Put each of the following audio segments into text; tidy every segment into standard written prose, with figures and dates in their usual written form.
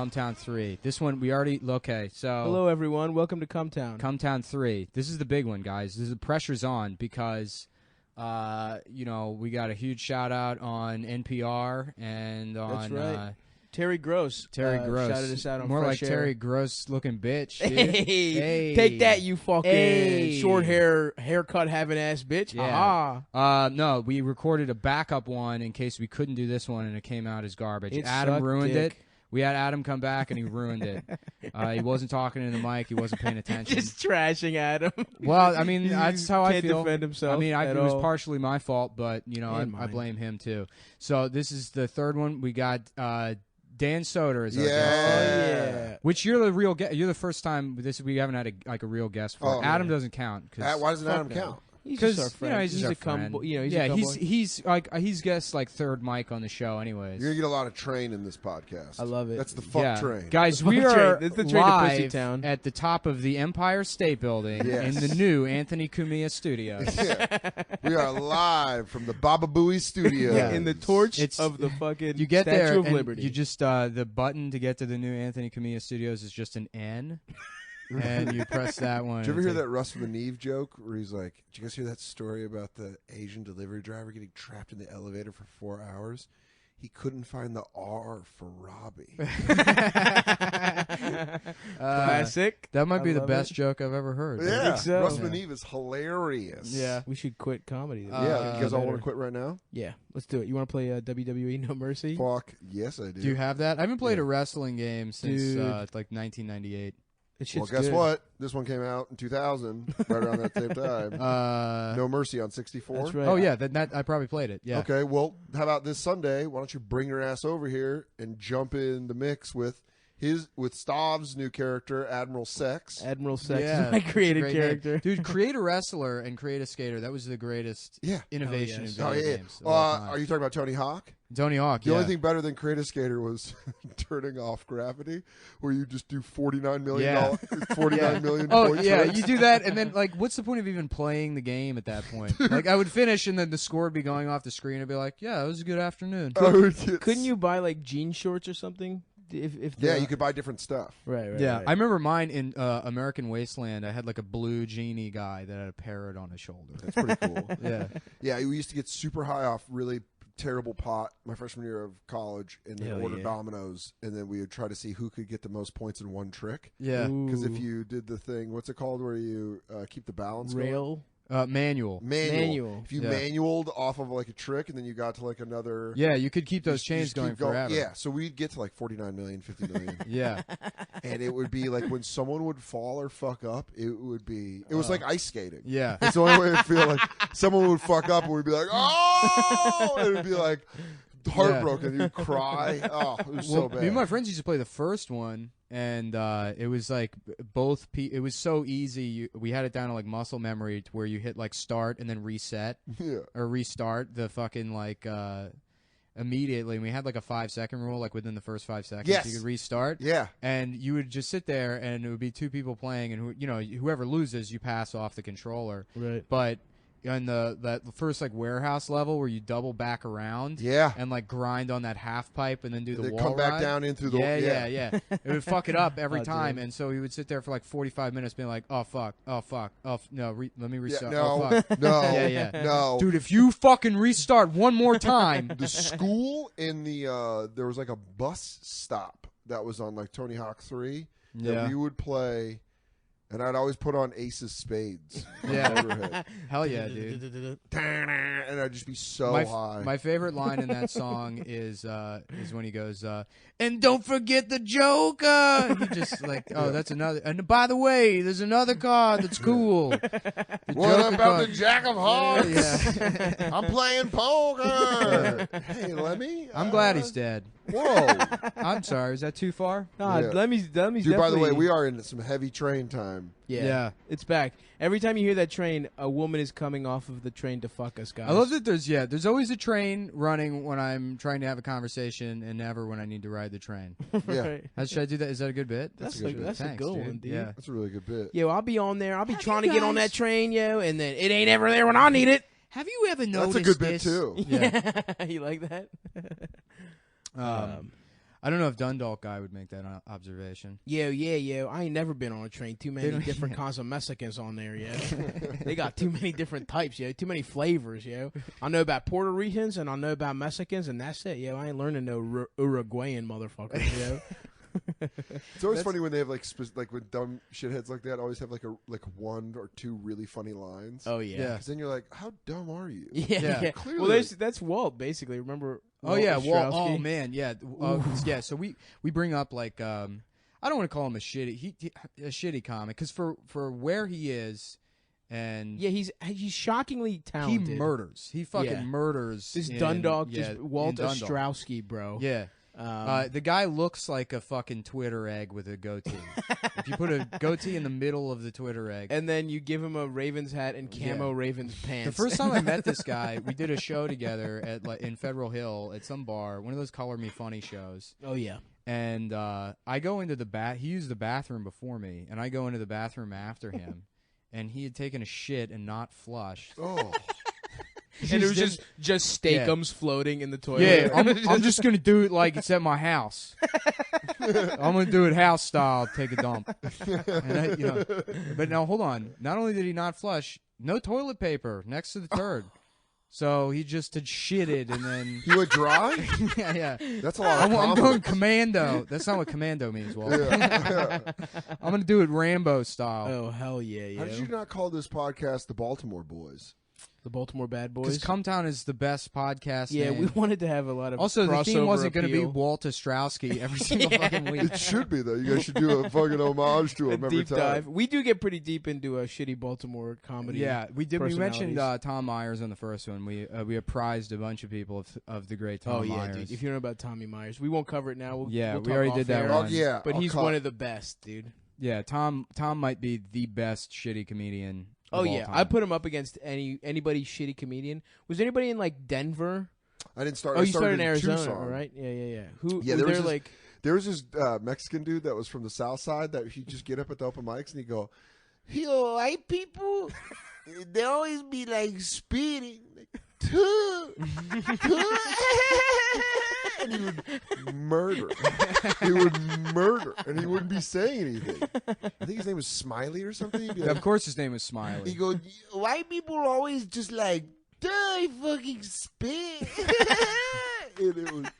Cumtown 3. This one we already so hello everyone, welcome to Cumtown. Cumtown 3. This is the big one, guys. The pressure's on because we got a huge shout out on NPR and on That's right. Terry Gross. Shouted us out on more Fresh like Air. Terry Gross looking bitch. Dude. Hey, take that, you fucking short haircut having ass bitch. Yeah. No, we recorded a backup one in case we couldn't do this one and it came out as garbage. Adam ruined it. We had Adam come back, and he ruined it. He wasn't talking in the mic. He wasn't paying attention. Just trashing Adam. Well, I mean, that's how I feel. Can't defend himself. I mean, it was partially my fault, but, I blame him, too. So this is the third one. We got Dan Soder as our guest. Which you're the real guest. You're the first time we haven't had a real guest for. Adam doesn't count. Why doesn't Adam count? He's just our friend. He's a friend. He's guest like third mic on the show, anyways. You're gonna get a lot of train in this podcast. I love it. That's the fuck train, guys. We are live at the top of the Empire State Building in the new Anthony Cumia Studios. We are live from the Baba Booey Studios. In the torch of the fucking you get Statue there of and Liberty. You just the button to get to the new Anthony Cumia Studios is just an N. And you press that one. Did you ever hear that Russ from the Neve joke where he's like, did you guys hear that story about the Asian delivery driver getting trapped in the elevator for 4 hours? He couldn't find the R for Robbie. Classic. That might be the best joke I've ever heard. Yeah. I think so. Russ from the Neve is hilarious. Yeah. We should quit comedy. You guys all want to quit right now? Yeah, let's do it. You want to play WWE No Mercy? Fuck, yes I do. Do you have that? I haven't played a wrestling game since like 1998. Well, guess what? This one came out in 2000, right around that same time. No Mercy on 64. That's right. Oh, yeah, that I probably played it. Yeah. Okay, well, how about this Sunday? Why don't you bring your ass over here and jump in the mix with Stav's new character, Admiral Sex. Admiral Sex is my created character. Dude, create a wrestler and create a skater. That was the greatest innovation in video games. Are you talking about Tony Hawk? Tony Hawk, The only thing better than Create a Skater was turning off gravity, where you just do $49 million, 49 million points. You do that, and then, like, what's the point of even playing the game at that point? Like, I would finish, and then the score would be going off the screen, and be like, yeah, it was a good afternoon. Couldn't you buy, like, jean shorts or something? If you could buy different stuff. Right. I remember mine in American Wasteland. I had like a blue genie guy that had a parrot on his shoulder. That's pretty cool. Yeah. We used to get super high off really terrible pot my freshman year of college, and then order dominoes, and then we would try to see who could get the most points in one trick. Yeah. Because if you did the thing, what's it called, where you keep the balance going? Manual. If you manualed off of like a trick and then you got to like another... Yeah, you could keep those chains going forever. Yeah, so we'd get to like 49 million, 50 million. Yeah. And it would be like when someone would fall or fuck up, it was like ice skating. Yeah. It's the only way I feel like someone would fuck up and we'd be like, oh! And it would be like heartbroken. You'd cry. Oh, it was so bad. Me and my friends used to play the first one. And it was like it was so easy. We had it down to like muscle memory to where you hit like start and then reset or restart the fucking like immediately. And we had like a 5-second rule, like within the first 5 seconds you could restart. Yeah. And you would just sit there and it would be two people playing, and whoever loses, you pass off the controller. Right. But on that first like warehouse level where you double back around, and like grind on that half pipe and then do the wall come back ride. down in through the yeah. It would fuck it up every time, and so we would sit there for like 45 minutes being like, oh fuck, no, let me restart. No, oh, fuck. no, no, dude, if you fucking restart one more time. The school in the there was like a bus stop that was on like Tony Hawk 3 that we would play. And I'd always put on Ace's Spades. Yeah. Hell yeah, dude. And I'd just be so high. My favorite line in that song is when he goes, and don't forget the Joker. He just like, that's another. And by the way, there's another card that's cool. What about the Jack of Hearts? Yeah. I'm playing poker. Hey, Lemmy. I'm glad he's dead. Whoa. I'm sorry. Is that too far? Lemmy's dude, by the way, we are in some heavy train time. Yeah. It's back. Every time you hear that train, a woman is coming off of the train to fuck us, guys. I love that there's always a train running when I'm trying to have a conversation and never when I need to ride the train. Yeah. Should I do that? Is that a good bit? That's a good one, dude. Yeah. That's a really good bit. Yo, I'll be on there. I'll be trying to get on that train, and then it ain't ever there when I need it. Have you ever noticed That's a good this? bit, too. Yeah. You like that? I don't know if Dundalk guy would make that observation. Yeah. I ain't never been on a train. Too many different kinds of Mexicans on there, yeah. They got too many different types, yo. Too many flavors, yo. I know about Puerto Ricans and I know about Mexicans, and that's it, yo. I ain't learning no Uruguayan motherfuckers, yo. It's always funny when they have like when dumb shitheads like that always have like one or two really funny lines. Oh yeah. Because then you're like, how dumb are you? Yeah. Clearly. Well, that's Walt basically. Remember? Walt Ostrowski? Oh man, yeah, yeah. So we bring up like I don't want to call him a shitty comic because for where he is. And yeah, he's shockingly talented. He murders. He fucking murders. This Dundalk, Walt Ostrowski, bro. Yeah. The guy looks like a fucking Twitter egg with a goatee. If you put a goatee in the middle of the Twitter egg. And then you give him a Ravens hat and camo Ravens pants. The first time I met this guy, we did a show together in Federal Hill at some bar, one of those Color Me Funny shows. Oh, yeah. And I go into he used the bathroom before me, and I go into the bathroom after him, and he had taken a shit and not flushed. Oh. And it was just steakums floating in the toilet. Yeah, I'm just gonna do it like it's at my house. I'm gonna do it house style. Take a dump. And but now hold on. Not only did he not flush, no toilet paper next to the turd. So he just had shitted and then he went dry. Yeah. That's a lot. I'm going commando. That's not what commando means, Walt. I'm gonna do it Rambo style. Oh hell yeah! How did you not call this podcast the Baltimore Boys? The Baltimore Bad Boys. Because Cumtown is the best podcast. Yeah, name. we wanted to have a lot of also the theme wasn't going to be Walt Ostrowski every single fucking week. It should be though. You guys should do a fucking homage to him every deep time. Dive. We do get pretty deep into a shitty Baltimore comedy. Yeah, we did. We mentioned Tom Myers on the first one. We apprised a bunch of people of the great Tom Myers. Dude. If you don't know about Tommy Myers, we won't cover it now. We'll we talk already did that one. Yeah, but he's one of the best, dude. Yeah, Tom might be the best shitty comedian. Oh yeah, I put him up against anybody shitty comedian. Was there anybody in like Denver? I didn't start. Oh, I you started in Arizona, Tucson. right? Yeah. Who? Yeah, there was this Mexican dude that was from the South Side that he'd just get up at the open mics and he'd go, "Yo, white people, they always be like spitting, like, and he would murder. And he wouldn't be saying anything. I think his name was Smiley or something. He'd be like, of course, his name was Smiley. He goes, white people are always just like, I fucking spit. And it would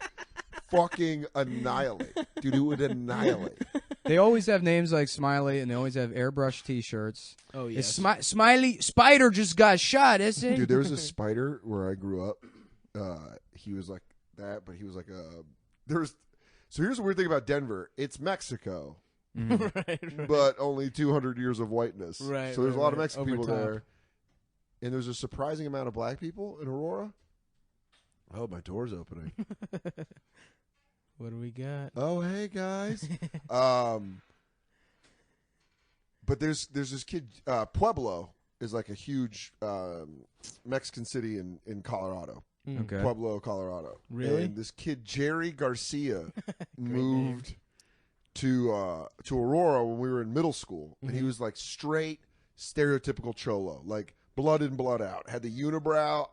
fucking annihilate. Dude, it would annihilate. They always have names like Smiley, and they always have airbrush T-shirts. Oh, yeah. Smiley Spider just got shot, isn't it? Dude, there was a spider where I grew up. He was like that, but he was like So here's the weird thing about Denver. It's Mexico, right. but only 200 years of whiteness. Right. So there's a lot of Mexican Over people top. there. And there's a surprising amount of black people in Aurora. Oh, my door's opening. What do we got? Oh, hey, guys. But there's this kid, Pueblo is like a huge Mexican city in Colorado. Okay. Pueblo, Colorado. Really? And this kid, Jerry Garcia, moved to Aurora when we were in middle school. And he was like straight, stereotypical cholo. Like blood in, blood out. Had the unibrow,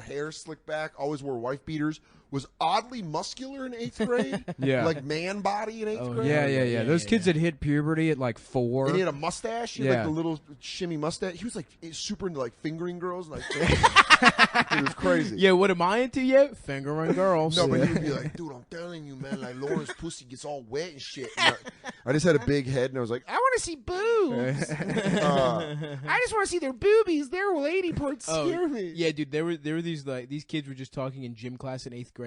hair slicked back, always wore wife beaters. Was oddly muscular in 8th grade. Yeah. Like man body in 8th grade. Yeah. Those kids that hit puberty at like 4. And he had a mustache. He had like the little shimmy mustache. He was like super into like fingering girls. And, like, it was crazy. Yeah, what am I into yet? Fingering girls. No, but he would be like, dude, I'm telling you, man, like Lauren's pussy gets all wet and shit. And I just had a big head and I was like, I want to see boobs. I just want to see their boobies. Their lady parts scare me. Yeah, dude, there were these kids were just talking in gym class in 8th grade,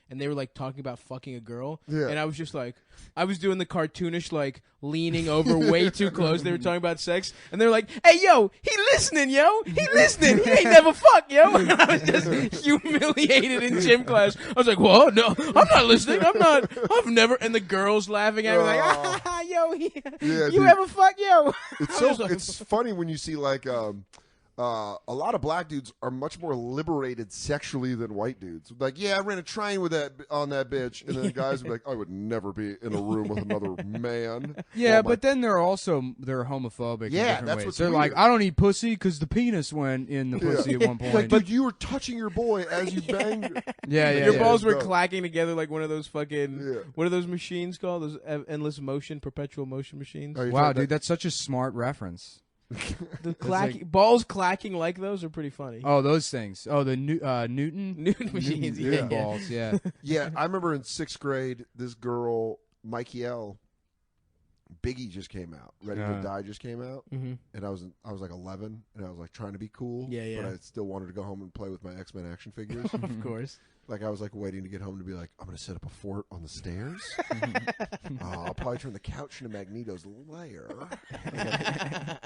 and they were like talking about fucking a girl. Yeah. And I was just like, I was doing the cartoonish like leaning over way too close. They were talking about sex, and they were like, "Hey, yo, he listening, yo, he listening. He ain't never fuck, yo." And I was just humiliated in gym class. I was like, "Whoa, no, I'm not listening. I've never." And the girls laughing at me like, "Yo, you dude. ever fuck, yo?" It's funny when you see like a lot of black dudes are much more liberated sexually than white dudes. Like, yeah, I ran a train with on that bitch, and then guys would be like, I would never be in a room with another man. Yeah, but then they're homophobic. Yeah, in different that's ways. what's They're weird. like, I don't eat pussy because the penis went in the pussy at one point. Like, but you were touching your boy as you banged her. Your balls were No. clacking together like one of those fucking what are those machines called? Those endless motion, perpetual motion machines. Oh, Wow, dude, that's such a smart reference. The balls clacking like those are pretty funny. Oh, those things. Oh, the Newton machines. Newton Yeah. balls. Yeah. Yeah, I remember in 6th grade, this girl, Mikey L. Biggie just came out. Ready to Die just came out, and I was like 11, and I was like trying to be cool. Yeah. But I still wanted to go home and play with my X-Men action figures. Of course. Like I was like waiting to get home to be like, I'm gonna set up a fort on the stairs. I'll probably turn the couch into Magneto's lair.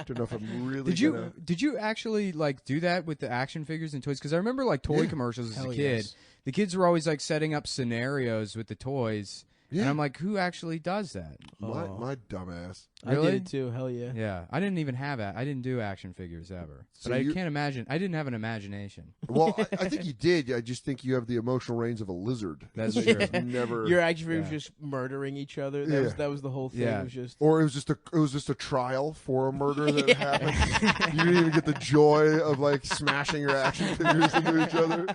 Don't know if I'm really. Did you actually like do that with the action figures and toys? Because I remember like toy commercials as a kid. Yes. The kids were always like setting up scenarios with the toys. Yeah. And I'm like, who actually does that? My dumbass. Really? I did it too. Hell yeah. Yeah, I didn't even have I didn't do action figures ever. So But I can't imagine. I didn't have an imagination. Well, I think you did. I just think you have the emotional range of a lizard. That's You true. just never. Your action figures just murdering each other. That was the whole thing. Yeah. It was just Or it was just a trial for a murder that happened. You didn't even get the joy of like smashing your action figures into each other.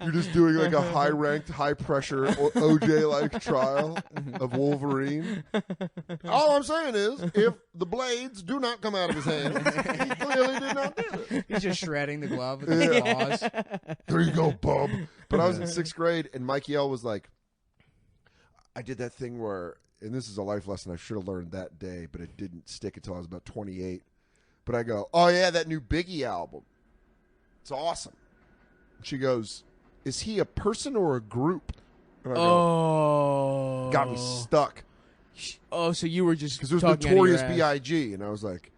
You're just doing like a high ranked, high pressure OJ like trial of Wolverine. All I'm saying is, if the blades do not come out of his hands, he clearly did not do it. He's just shredding the glove with his claws. There you go, bub. But I was in 6th grade, and Mikey L was like, I did that thing where, and this is a life lesson I should have learned that day, but it didn't stick until I was about 28. But I go, oh yeah, that new Biggie album. It's awesome. And she goes, is he a person or a group? And I go, got me stuck. Oh, so you were just Because there's talking out of your Notorious ass. B.I.G. And I was like,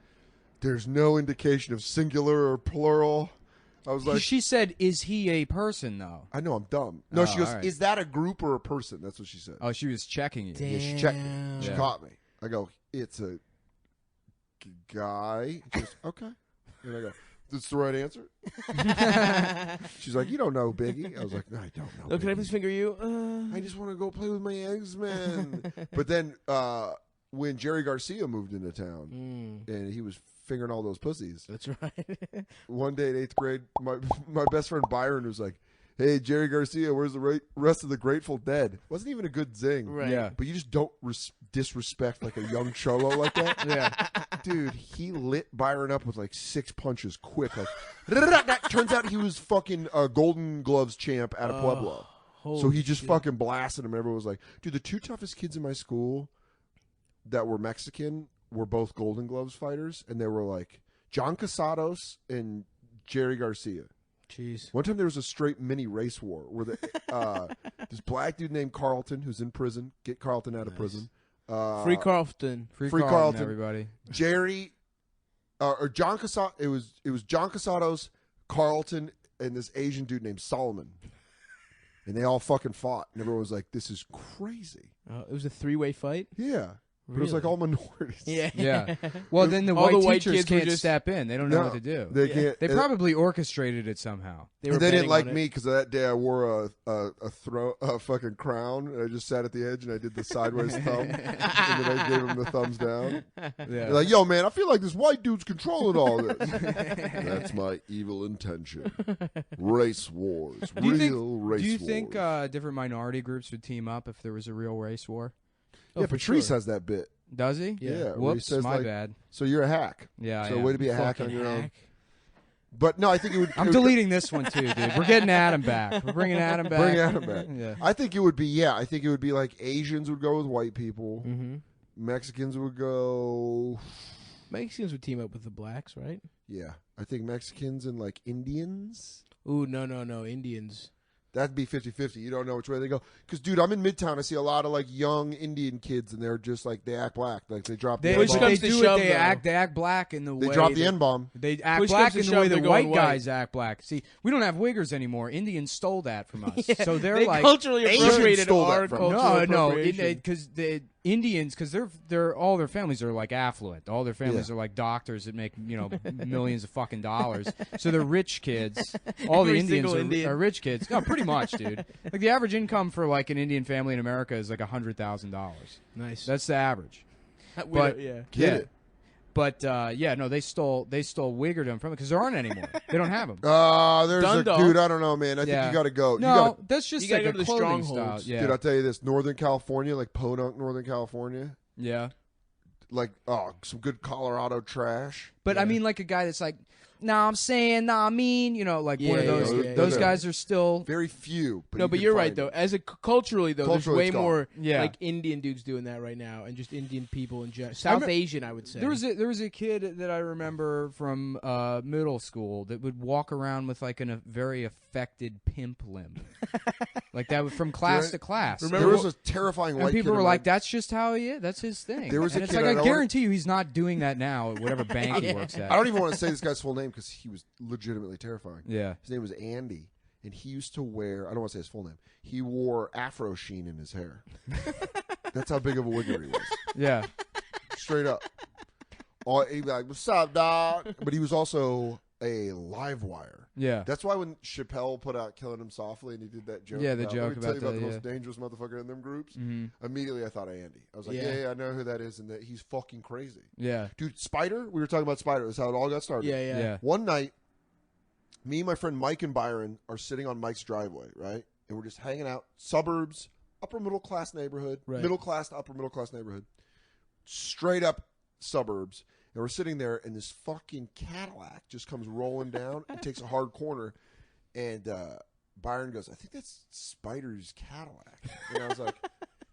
there's no indication of singular or plural. I was like, She said, "Is he a person?" Though. I know I'm dumb. No, she goes, all right. is that a group or a person? That's what she said. Oh, she was checking you. Yeah, she checked me. She Yeah. caught me. I go, it's a guy. She goes, okay. And I go, that's the right answer? She's like, you don't know Biggie. I was like, no, I don't know Oh, can I Biggie. please finger you? I just want to go play with my X-Men. But then when Jerry Garcia moved into town and he was fingering all those pussies, That's right. one day in 8th grade, my best friend Byron was like, hey, Jerry Garcia, where's the rest of the Grateful Dead? Wasn't even a good zing. Right. Yeah. But you just don't disrespect like a young cholo like that. Yeah. Dude, he lit Byron up with like 6 punches quick. Like, turns out he was fucking Golden Gloves champ out of Pueblo. So he just fucking blasted him. Everyone was like, dude, the 2 toughest kids in my school that were Mexican were both Golden Gloves fighters. And they were like John Casados and Jerry Garcia. Jeez. One time there was a straight mini race war where this black dude named Carlton, who's in prison, get Carlton out of prison. Free Carlton. Free Carlton, Carlton, everybody. Jerry, or John Casados. It was John Casados, Carlton, and this Asian dude named Solomon, and they all fucking fought. And everyone was like, "This is crazy." It was a 3-way fight. Yeah, but it was like all minorities. Yeah. Well, then the All the white white teachers kids were can't just- step in. They don't know No, what to do. they can't. They and- probably orchestrated it somehow. They were and they didn't betting like on it. me because that day I wore a fucking crown, and I just sat at the edge and I did the sideways thumb, and then I gave him the thumbs down. Yeah. They're like, yo, man, I feel like this white dude's controlling all this. That's my evil intention. Race wars. Do you think, Real race do you wars. think different minority groups would team up if there was a real race war? yeah, for Patrice sure. has that bit. Does he? Yeah. where he Whoops, says, my like, bad. So you're a hack. Yeah, So I way am. to be a hack on Fucking your own. hack. But no, I think it would. I'm it would- deleting this one too, dude. We're getting Adam back. We're bringing Adam back. Bring Adam back. Yeah. I think it would be. Yeah, I think it would be like Asians would go with white people. Mm-hmm. Mexicans would go. Mexicans would team up with the blacks, right? Yeah, I think Mexicans and like Indians. Ooh, no, Indians. That'd be 50-50. You don't know which way they go. Because, dude, I'm in Midtown. I see a lot of, like, young Indian kids, and they're just, like, they act black. Like, they drop the They, Push but N-bomb. comes they to do shove, it. They though. act black in the way They drop the that- N-bomb. They act Push black comes in to the way shove, the they're white going guys act black. See, we don't have wiggers anymore. Indians stole that from us. So they're they like culturally Asians appropriated stole that our from cultural no, appropriation. because Indians, because they're all their families are like affluent. All their families are like doctors that make millions of fucking dollars. So they're rich kids. All the Every Indians single Indian. are rich kids. No, pretty much, dude. Like the average income for like an Indian family in America is like $100,000. Nice. That's the average. But Get it. But no, they stole Wiggerdom from it because there aren't anymore. They don't have them. There's Dundalk. dude. I don't know, man. I think you got to go. No, you gotta, that's just you gotta like go a to the clothing strongholds. style. Yeah, Dude, I'll tell you this: Northern California, like Podunk, Northern California, yeah. like some good Colorado trash. But I mean, like a guy that's like, nah, I'm saying, nah, I mean, like one of Yeah, those. yeah, those yeah. guys are still. Very few. But No, you but can you're find right though. them. As a culturally though, Culturally, there's it's way gone. more Yeah. like Indian dudes doing that right now, and just Indian people in general. South Asian, I would say. There was a kid that I remember from middle school that would walk around with like a very affected pimp limp, like that from class to class. There was a terrifying white And people kid were in like, my- "That's just how he is. That's his thing." There was and a it's kid like I I don't guarantee you, he's not doing that now at whatever bank he works at. I don't even want to say this guy's full name because he was legitimately terrifying. Yeah. His name was Andy, and he used to wear, I don't want to say his full name, he wore afro sheen in his hair. That's how big of a wigger he was. Yeah. Straight up. He'd be like, what's up, dog? But he was also a live wire. Yeah. That's why when Chappelle put out Killing Him Softly and he did that joke, Yeah, the about, joke let me tell you about the the- most dangerous motherfucker in them groups, Mhm. immediately I thought of Andy. I was like, Yeah. yeah, I know who that is, and that he's fucking crazy. Yeah. Dude, Spider, we were talking about Spider. That's how it all got started. yeah. Yeah. One night, me and my friend Mike and Byron are sitting on Mike's driveway, right? And we're just hanging out. Suburbs, upper middle class neighborhood, Right. middle class to upper middle class neighborhood. Straight up suburbs. And we're sitting there, and this fucking Cadillac just comes rolling down and takes a hard corner. And Byron goes, I think that's Spider's Cadillac. And I was like,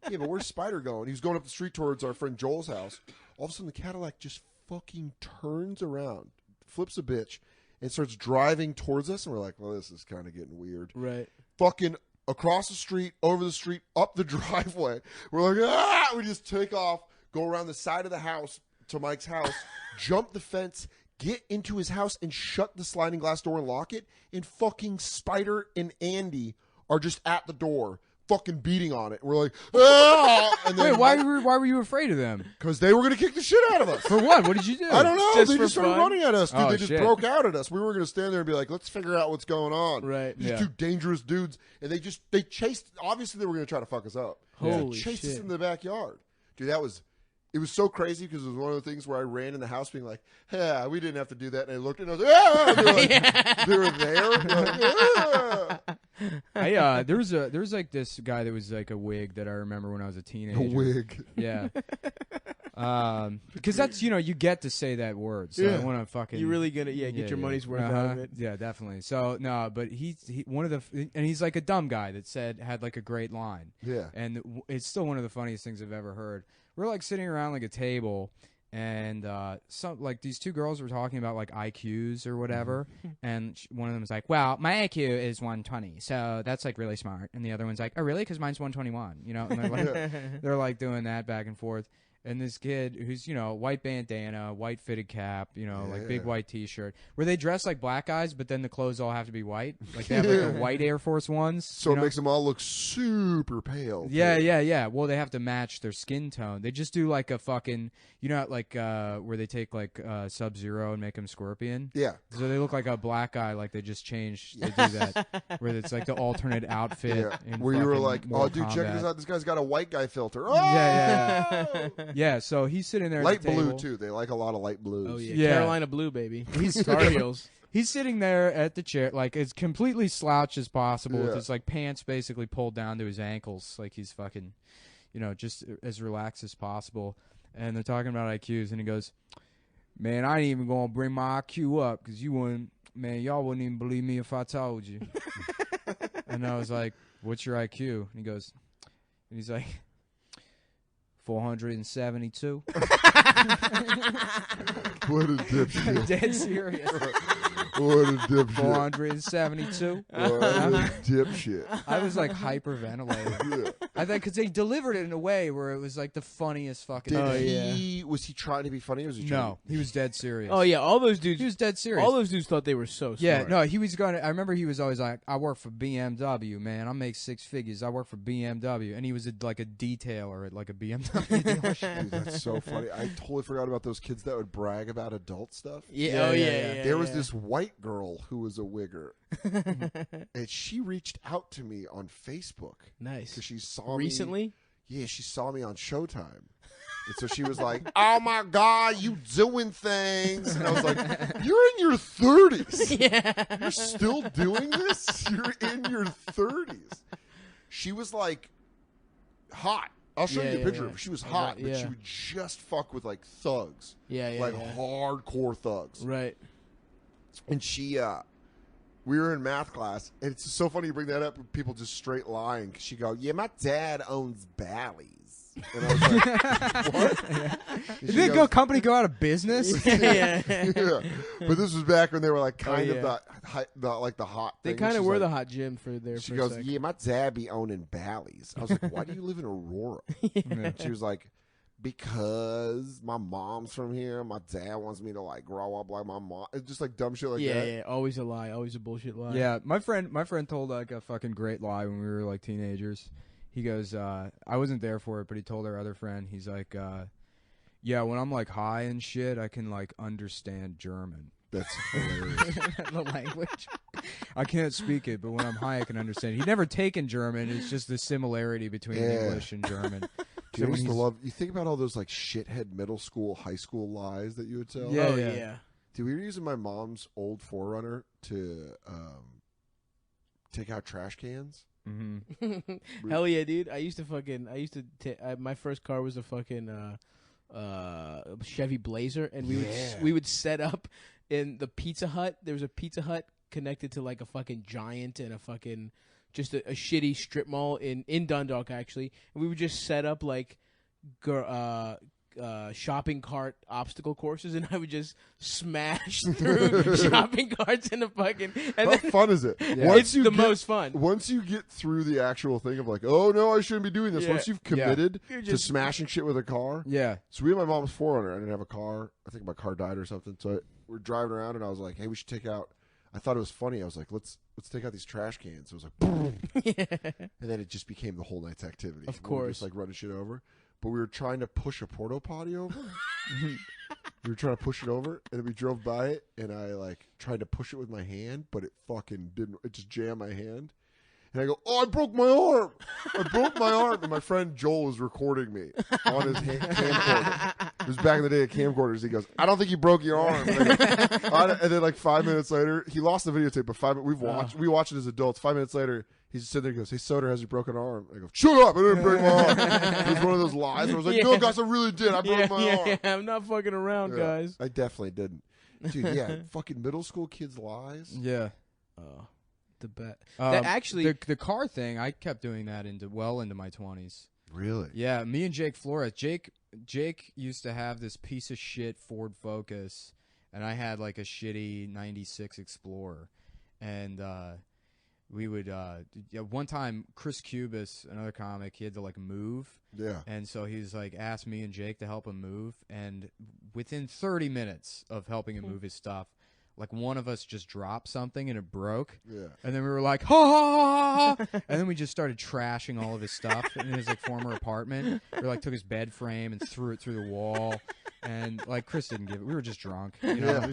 yeah, but where's Spider going? He was going up the street towards our friend Joel's house. All of a sudden, the Cadillac just fucking turns around, flips a bitch, and starts driving towards us. And we're like, well, this is kind of getting weird. Right. Fucking across the street, over the street, up the driveway. We're like, ah! We just take off, go around the side of the house to Mike's house, jump the fence, get into his house, and shut the sliding glass door and lock it. And fucking Spider and Andy are just at the door, fucking beating on it. We're like, ah! And Wait, why were you afraid of them? Because they were going to kick the shit out of us. For what? What did you do? I don't know. Just They for just started fun? running at us, dude. Oh, They just shit. broke out at us. We were going to stand there and be like, let's figure out what's going on. Right. These Yeah. two dangerous dudes. And they chased, obviously they were going to try to fuck us up. Holy They chased us shit. in the backyard. Dude, it was so crazy because it was one of the things where I ran in the house being like, yeah, we didn't have to do that. And I looked and I was like, ah! They were, like, they were there. They're like, ah! there was like this guy that was like a wig that I remember when I was a teenager. A wig. Yeah. Because that's you get to say that word. So I want to fucking. You're really gonna get your money's worth out of it. Yeah, definitely. So no, but he one of the and he's like a dumb guy that had like a great line. Yeah. And it's still one of the funniest things I've ever heard. We're like sitting around like a table, and some like these two girls were talking about like IQs or whatever, and one of them was like, "Well, my IQ is 120, so that's like really smart," and the other one's like, "Oh, really? Because mine's 121." And they're like, they're like doing that back and forth. And this kid who's, white bandana, white fitted cap, like big white T-shirt, where they dress like black guys, but then the clothes all have to be white. Like they have like the white Air Force Ones. So it makes them all look super pale. Yeah, too. yeah. Well, they have to match their skin tone. They just do like a fucking, like where they take like Sub-Zero and make him Scorpion. Yeah. So they look like a black guy, like they just changed. They do that, where it's like the alternate outfit. Yeah. In Where you were fucking like, oh, Mortal dude, check Kombat. this out. This guy's got a white guy filter. Oh! Yeah. Yeah, so he's sitting there Light at the blue, table. too. They like a lot of light blues. Oh yeah. Yeah. Carolina Blue, baby. He's Tar Heels. He's sitting there at the chair, like as completely slouched as possible, with Yeah. his like pants basically pulled down to his ankles, like he's fucking, just as relaxed as possible. And they're talking about IQs, and he goes, "Man, I ain't even gonna bring my IQ up because y'all wouldn't even believe me if I told you." And I was like, "What's your IQ?" And he's like, 472. What a dipshit. Dead serious. What a dipshit. 472. What a dipshit. I was like hyperventilating. Yeah. I think because they delivered it in a way where it was like the funniest fucking. Was he trying to be funny or was he? No, he was dead serious. Oh yeah, all those dudes. He was dead serious. All those dudes thought they were so smart. Yeah, no, he was going to. I remember he was always like, I work for BMW, man. I make 6 figures. I work for BMW. And he was like a detailer at like a BMW dealership. Dude, that's so funny. I totally forgot about those kids that would brag about adult stuff. Yeah, There was this white girl who was a wigger. And she reached out to me on Facebook. Nice. Because she saw recently? me. Yeah, she saw me on Showtime. And so she was like, oh my God, you doing things. And I was like, you're in your 30s. Yeah. You're still doing this? You're in your 30s. She was like hot. I'll show you a picture of her. She was hot, but she would just fuck with like thugs. Like hardcore thugs. Right. And she, we were in math class, and it's so funny you bring that up. People just straight lying. Cause she go, yeah, my dad owns Bally's. And I was like, what? Did the company go out of business? Yeah. But this was back when they were like kind of the hot They thing. kind of were like, the hot gym for there. She goes, yeah, my dad be owning Bally's. I was like, why do you live in Aurora? And she was like, because my mom's from here. My dad wants me to like grow up like my mom. It's just like dumb shit like that. Yeah, always a lie, always a bullshit lie. Yeah, my friend told like a fucking great lie when we were like teenagers. He goes, I wasn't there for it, but he told our other friend, he's like, yeah, when I'm like high and shit, I can like understand German. That's hilarious. The language. I can't speak it, but when I'm high, I can understand. He'd never taken German. It's just the similarity between English and German. Dude, I used to love. You think about all those like shithead middle school, high school lies that you would tell. Yeah. Dude, we were using my mom's old 4Runner to take out trash cans. Mm-hmm. Hell yeah, dude! My first car was a fucking Chevy Blazer, and we would set up in the Pizza Hut. There was a Pizza Hut connected to like a fucking Giant and a fucking just a shitty strip mall in Dundalk actually, and we would just set up like shopping cart obstacle courses, and I would just smash through shopping carts in the fucking. And How fun is it? Yeah. It's the most fun. Once you get through the actual thing of like, oh no, I shouldn't be doing this. Once you've committed to smashing shit with a car. Yeah. So we had my mom's 4Runner. I didn't have a ar. I think my car died or something. So we're driving around, and I was like, hey, we should take out. I thought it was funny. I was like, let's take out these trash cans. So it was like, boom. And then it just became the whole night's activity. Of course. We were just like running shit over. But we were trying to push a porta potty over. We were trying to push it over, and then we drove by it, and I like tried to push it with my hand, but it fucking didn't. It just jammed my hand. And I go, oh, I broke my arm. I broke my arm. And my friend Joel was recording me on his camcorder. It was back in the day of camcorders. He goes, I don't think you broke your arm. And, and then like 5 minutes later, he lost the videotape, but we watched it as adults. 5 minutes later, he's sitting there and goes, hey, Soder, has you broken an arm? And I go, shut up. I didn't break my arm. It was one of those lies where I was like, no, guys, I really did. I broke my arm. Yeah, I'm not fucking around, guys. I definitely didn't. Dude, yeah, fucking middle school kids' lies. Yeah. The bet. That actually, the car thing, I kept doing that into my 20s. Really? Yeah, me and Jake Flores. Jake used to have this piece of shit Ford Focus, and I had like a shitty '96 Explorer, and we would one time Chris Cubis, another comic, he had to like move. Yeah. And so he's like asked me and Jake to help him move, and within 30 minutes of helping him move his stuff, like one of us just dropped something and it broke. Yeah. And then we were like, ha ha ha ha. And then we just started trashing all of his stuff in his like former apartment. We like took his bed frame and threw it through the wall. And like Chris didn't give it. We were just drunk. You know, it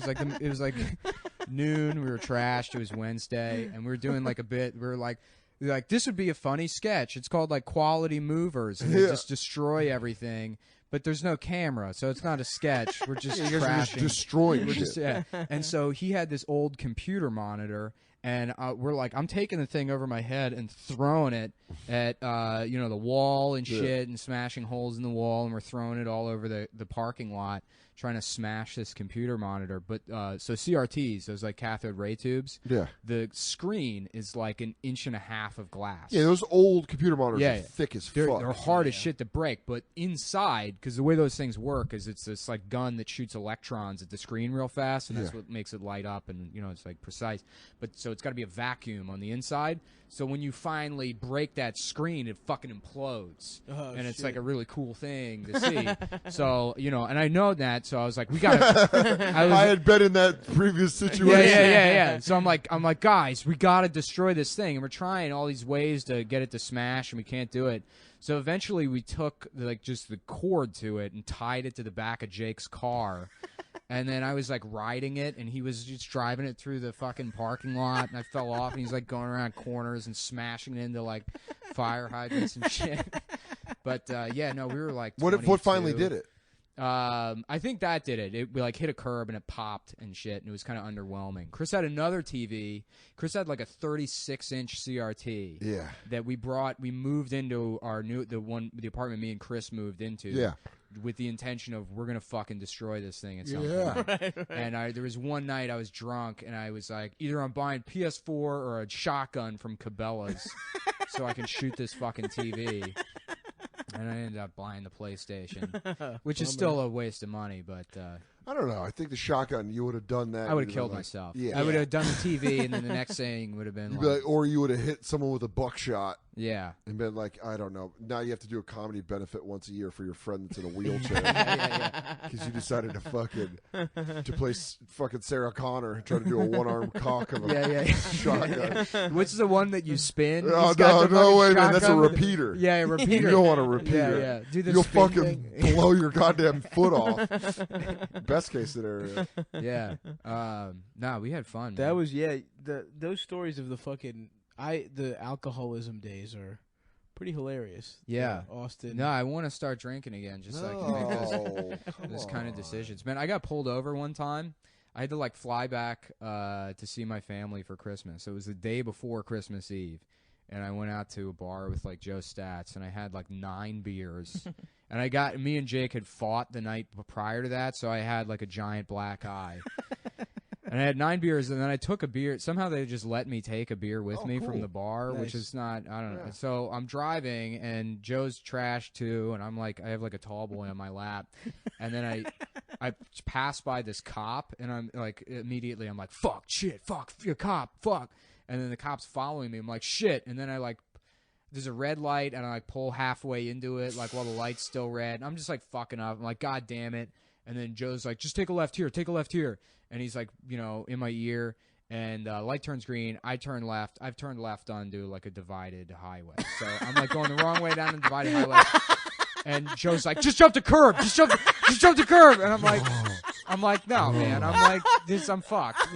was like noon. We were trashed. It was Wednesday, and we were doing like a bit. We were like this would be a funny sketch. It's called like Quality Movers, and they just destroy everything. But there's no camera, so it's not a sketch. We're just trashing, just destroying shit. And so he had this old computer monitor, and we're like, I'm taking the thing over my head and throwing it at the wall and shit, and smashing holes in the wall, and we're throwing it all over the parking lot, trying to smash this computer monitor. But so CRTs, those like cathode ray tubes. Yeah. The screen is like 1.5 inches of glass. Yeah, those old computer monitors are thick as fuck. They're hard as shit to break, but inside, because the way those things work is it's this like gun that shoots electrons at the screen real fast, and that's what makes it light up, and it's like precise. But so so it's got to be a vacuum on the inside. So when you finally break that screen, it fucking implodes, and it's like a really cool thing to see. So and I know that, so I was like, we gotta. I had been in that previous situation. Yeah. So I'm like, guys, we gotta destroy this thing, and we're trying all these ways to get it to smash, and we can't do it. So eventually, we took just the cord to it and tied it to the back of Jake's car. And then I was like riding it, and he was just driving it through the fucking parking lot, and I fell off, and he's like going around corners and smashing it into like fire hydrants and shit. But we were like, what finally did it? I think that did it. It like hit a curb and it popped and shit, and it was kind of underwhelming. Chris had another TV. Chris had like a 36-inch CRT. Yeah. That we moved into our the apartment me and Chris moved into. Yeah. With the intention of we're gonna fucking destroy this thing at some point. Right. And there was one night I was drunk and I was like, either I'm buying PS4 or a shotgun from Cabela's so I can shoot this fucking TV. And I ended up buying the PlayStation, which is still a waste of money, but I don't know. I think the shotgun, you would have done that. I would have killed myself. Yeah. I would have done the TV, and then the next thing would have been or you would have hit someone with a buckshot. Yeah. And been like, I don't know. Now you have to do a comedy benefit once a year for your friend that's in a wheelchair. Because you decided to play fucking Sarah Connor and try to do a one-arm cock of a shotgun. Which is the one that you spin? No, wait a minute. That's a repeater. A repeater. You don't want a repeater. Yeah. Do the You'll spin fucking thing. blow your goddamn foot off. Best case scenario. Yeah. We had fun. That man. was those stories of the alcoholism days are pretty hilarious. Yeah. Austin. No, I want to start drinking again, just so I can make those kind of decisions. Man, I got pulled over one time. I had to fly back to see my family for Christmas. It was the day before Christmas Eve, and I went out to a bar with Joe Stats, and I had 9 beers. And me and Jake had fought the night prior to that, so I had a giant black eye. And I had 9 beers, and then I took a beer. Somehow they just let me take a beer with me from the bar, which is not, I don't know. So I'm driving, and Joe's trashed too, and I'm I have a tall boy on my lap. And then I pass by this cop, and I'm immediately I'm like, fuck, shit, fuck, you're a cop, fuck. And then the cop's following me. I'm like, shit. And then there's a red light, and I pull halfway into it, while the light's still red. And I'm just fucking up. I'm like, God damn it. And then Joe's like, just take a left here, take a left here. And he's in my ear, and light turns green. I turn left. I've turned left onto a divided highway. So I'm going the wrong way down the divided highway. And Joe's like, just jump the curb, just jump the curb. And I'm like, no, man. I'm fucked,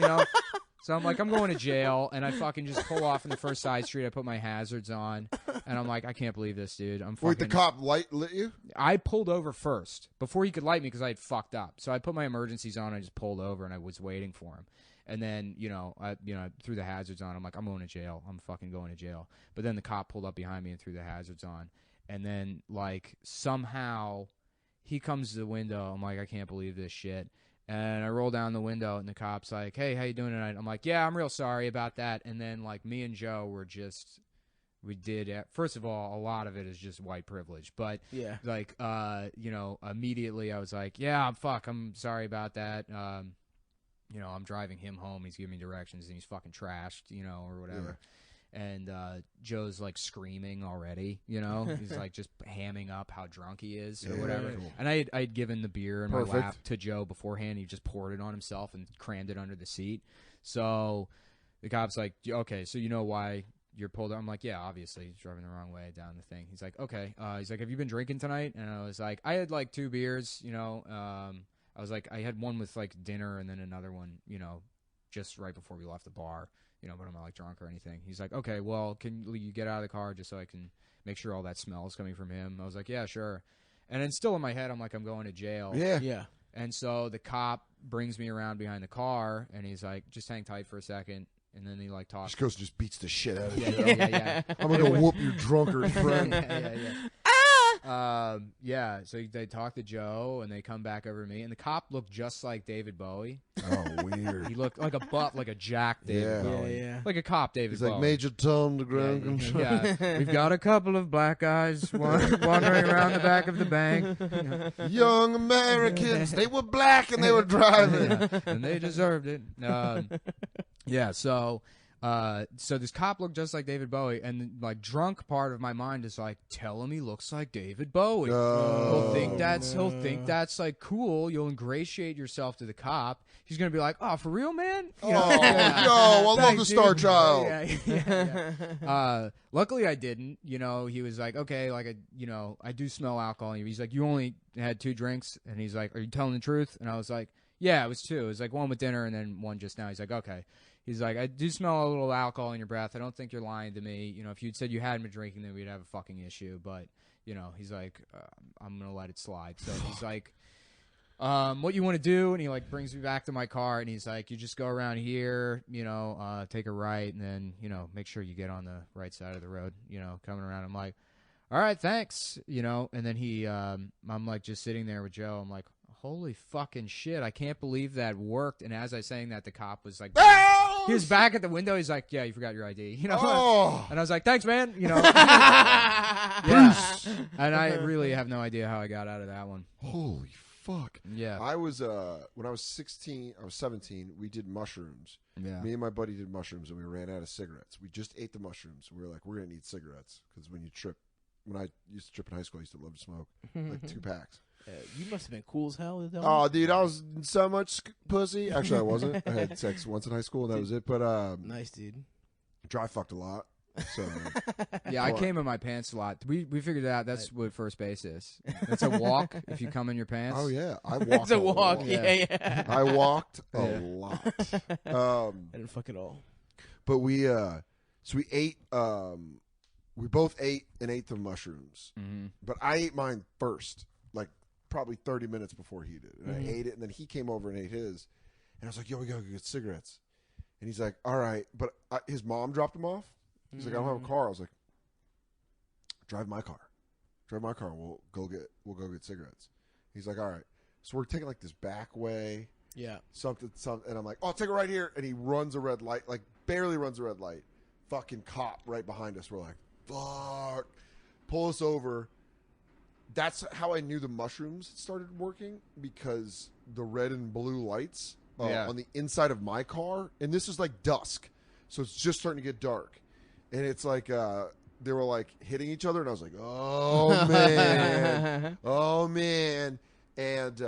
So I'm I'm going to jail, and I fucking just pull off in the first side street. I put my hazards on, and I'm like, I can't believe this, dude. Wait, the cop lit you? I pulled over first before he could light me because I had fucked up. So I put my emergencies on. I just pulled over, and I was waiting for him. And then, I threw the hazards on. I'm like, I'm going to jail. I'm fucking going to jail. But then the cop pulled up behind me and threw the hazards on. And then, somehow he comes to the window. I'm like, I can't believe this shit. And I roll down the window, and the cop's like, hey, how you doing tonight? I'm like, yeah, I'm real sorry about that. And then, me and Joe were first of all, a lot of it is just white privilege. But, yeah. Immediately I was like, yeah, I'm sorry about that. I'm driving him home. He's giving me directions, and he's fucking trashed, or whatever. Yeah. And Joe's screaming already, he's just hamming up how drunk he is or whatever. Cool. And I'd given the beer in my lap to Joe beforehand. He just poured it on himself and crammed it under the seat. So the cop's like, okay, so you know why you're pulled out? I'm like, yeah, obviously. He's driving the wrong way down the thing. He's like, okay. He's like, have you been drinking tonight? And I was like, I had 2 beers, I was like, I had one with dinner and then another one, just right before we left the bar. But I'm not drunk or anything. He's like, okay, well, can you get out of the car just so I can make sure all that smell is coming from him? I was like, yeah, sure. And then still in my head, I'm like, I'm going to jail. Yeah. And so the cop brings me around behind the car, and he's like, just hang tight for a second. And then he talks. Just goes, just beats the shit out of you. Yeah. I'm going to whoop your drunkard friend. Yeah. So they talk to Joe, and they come back over to me, and the cop looked just like David Bowie. Oh, weird. He looked like a butt, like a Jack David Bowie. Yeah. Like a cop David Bowie. He's like Major Tom the ground control. Yeah. We've got a couple of black guys wandering around the back of the bank. Young Americans. They were black and they were driving. And they deserved it. So So this cop looked just like David Bowie, and like drunk part of my mind is like, tell him he looks like David Bowie. He'll think that's like cool. You'll ingratiate yourself to the cop. He's gonna be like, oh, for real, man? You know, I love the Star Child. Yeah. Luckily, I didn't. You know, he was like, okay, like I do smell alcohol. He's like, you only had 2 drinks, and he's like, are you telling the truth? And I was like, yeah, it was 2. It was like 1 with dinner and then 1 just now. He's like, okay. He's like, I do smell a little alcohol in your breath. I don't think you're lying to me. You know, if you'd said you hadn't been drinking, then we'd have a fucking issue. But, you know, he's like, I'm going to let it slide. So he's like, what you want to do? And he, like, brings me back to my car. And he's like, you just go around here, you know, take a right. And then, you know, make sure you get on the right side of the road, you know, coming around. I'm like, all right, thanks, you know. And then I'm, like, just sitting there with Joe. I'm like, holy fucking shit, I can't believe that worked. And as I was saying that, the cop was like, he was back at the window. He's like, yeah, you forgot your ID. You know? And I was like, thanks, man. You know? Yeah. And I really have no idea how I got out of that one. Holy fuck. Yeah. I was, when I was 17, we did mushrooms. Yeah. Me and my buddy did mushrooms, and we ran out of cigarettes. We just ate the mushrooms. We were like, we're going to need cigarettes. Because when I used to trip in high school, I used to love to smoke. Like 2 packs. You must have been cool as hell. Oh, dude, I was so much pussy. Actually, I wasn't. I had sex once in high school, and that was it. But nice, dude. Dry fucked a lot. So yeah, I came in my pants a lot. We figured out that's what first base is. It's a walk if you come in your pants. Oh yeah, I walked. It's a walk. Yeah. I walked a lot. I didn't fuck at all. But we ate. We both ate an eighth of mushrooms. Mm-hmm. But I ate mine first, like probably 30 minutes before he did, and I ate it, and then he came over and ate his, and I was like, "Yo, we gotta go get cigarettes," and he's like, "All right," but his mom dropped him off. He's like, "I don't have a car." I was like, "Drive my car. We'll go get cigarettes." He's like, "All right." So we're taking like this back way. Yeah. Something, and I'm like, "Oh, I'll take it right here." And he runs a red light, like barely runs a red light. Fucking cop right behind us. We're like, "Fuck!" Pull us over. That's how I knew the mushrooms started working, because the red and blue lights on the inside of my car, and this is like dusk, so it's just starting to get dark. And it's like they were like hitting each other, and I was like, "Oh man, oh man!" And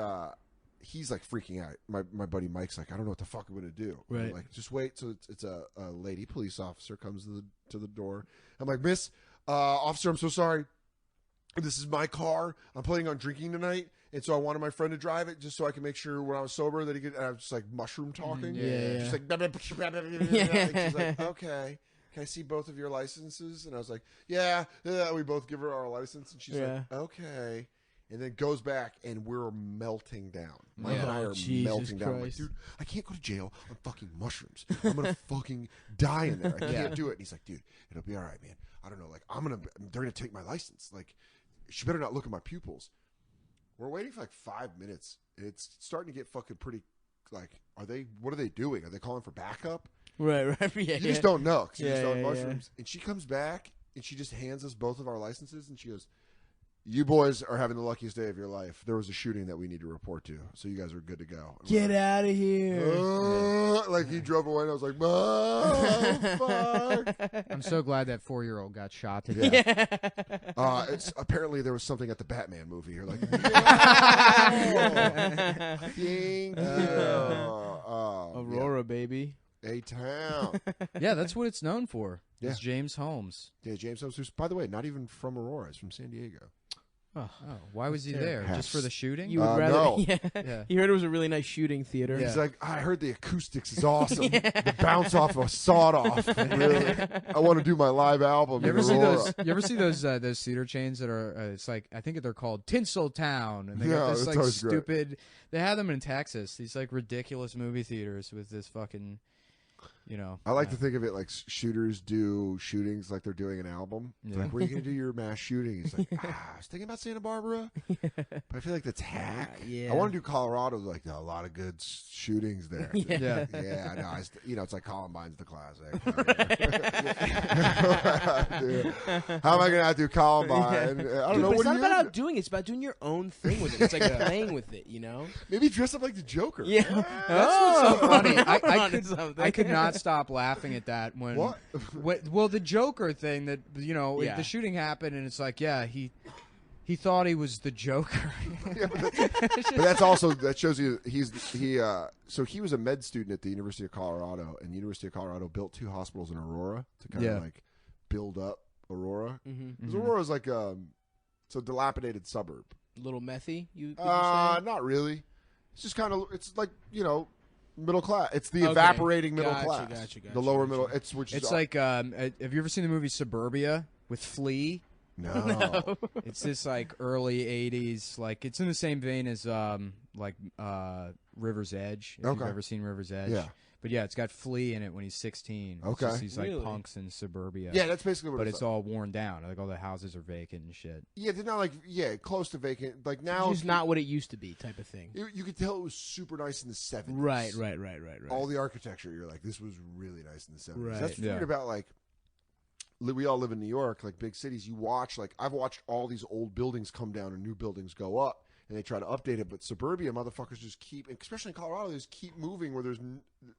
he's like freaking out. My buddy Mike's like, "I don't know what the fuck I'm gonna do." Right. I'm like, just wait. So it's a lady police officer comes to the door. I'm like, "Miss, officer, I'm so sorry. This is my car. I'm planning on drinking tonight, and so I wanted my friend to drive it just so I can make sure when I was sober that he could." And I was just like mushroom talking. Yeah. She's like, and she's like, "Okay. Can I see both of your licenses?" And I was like, yeah. We both give her our license, and she's like, "Okay." And then goes back, and we're melting down. Mike and I are melting down. I'm like, "Dude, I can't go to jail on fucking mushrooms. I'm gonna fucking die in there. I can't do it." And he's like, "Dude, it'll be all right, man. I don't know. Like, they're gonna take my license. Like, she better not look at my pupils." We're waiting for like 5 minutes. It's starting to get fucking pretty. Like, what are they doing? Are they calling for backup? Right. Yeah, you just don't know, because you're just on mushrooms. And she comes back, and she just hands us both of our licenses, and she goes, "You boys are having the luckiest day of your life. There was a shooting that we need to report to, so you guys are good to go." Get out of here. Like, he drove away, and I was like, "Oh, fuck." I'm so glad that 4-year-old got shot today. Yeah. It's apparently there was something at the Batman movie. You're like, thank you. Aurora, baby. A-town. Yeah, that's what it's known for. Yeah. It's James Holmes. Yeah, James Holmes, who's, by the way, not even from Aurora. He's from San Diego. Oh, why was he there? Just for the shooting? You would rather. No. Yeah. He heard it was a really nice shooting theater. He's like, "I heard the acoustics is awesome. The bounce off a sawed off. Really, I want to do my live album." You in ever see Aurora. those? You ever see those theater chains that are? It's like, I think they're called Tinseltown, and they got this that's like always great. stupid. They have them in Texas. These like ridiculous movie theaters with this fucking, you know. I like to think of it like shooters do shootings like they're doing an album. Yeah. Like, where are you going to do your mass shooting? He's like, I was thinking about Santa Barbara, but I feel like that's hack. Yeah. I want to do Colorado. Like, a lot of good shootings there. Yeah. Yeah, I know. It's like Columbine's the classic. Dude, how am I going to outdo Columbine? I don't know. But What it's do not you about do? outdoing it. It's about doing your own thing with it. It's like playing with it, you know? Maybe dress up like the Joker. Yeah. That's what's so funny. I Onto something. could not not stop laughing at that when. What? Well, the Joker thing that Yeah. the shooting happened, and it's like, yeah, he thought he was the Joker. Yeah, but that's also that shows you so he was a med student at the University of Colorado, and the University of Colorado built 2 hospitals in Aurora to kind of like build up Aurora. Because Aurora's like it's a dilapidated suburb. Little methy, you say? Not really. It's just kind of it's like middle class. It's the evaporating middle class. Gotcha, the lower middle. It's like have you ever seen the movie Suburbia with Flea? No. It's this like early '80s, like it's in the same vein as River's Edge. If you've ever seen River's Edge, Yeah. But yeah, it's got Flea in it when he's 16. It's Okay. just these like Really? punks in suburbia. Yeah, that's basically what But it's it's all worn down. Like all the houses are vacant and shit. Yeah, they're not close to vacant. Like now, It's just not what it used to be, type of thing. you could tell it was super nice in the 70s. Right. All the architecture, you're like, this was really nice in the 70s. Right. That's Yeah. weird about like. We all live in New York, like big cities. You watch, like I've watched all these old buildings come down and new buildings go up, and they try to update it. But suburbia motherfuckers just keep, especially in Colorado, they just keep moving where there's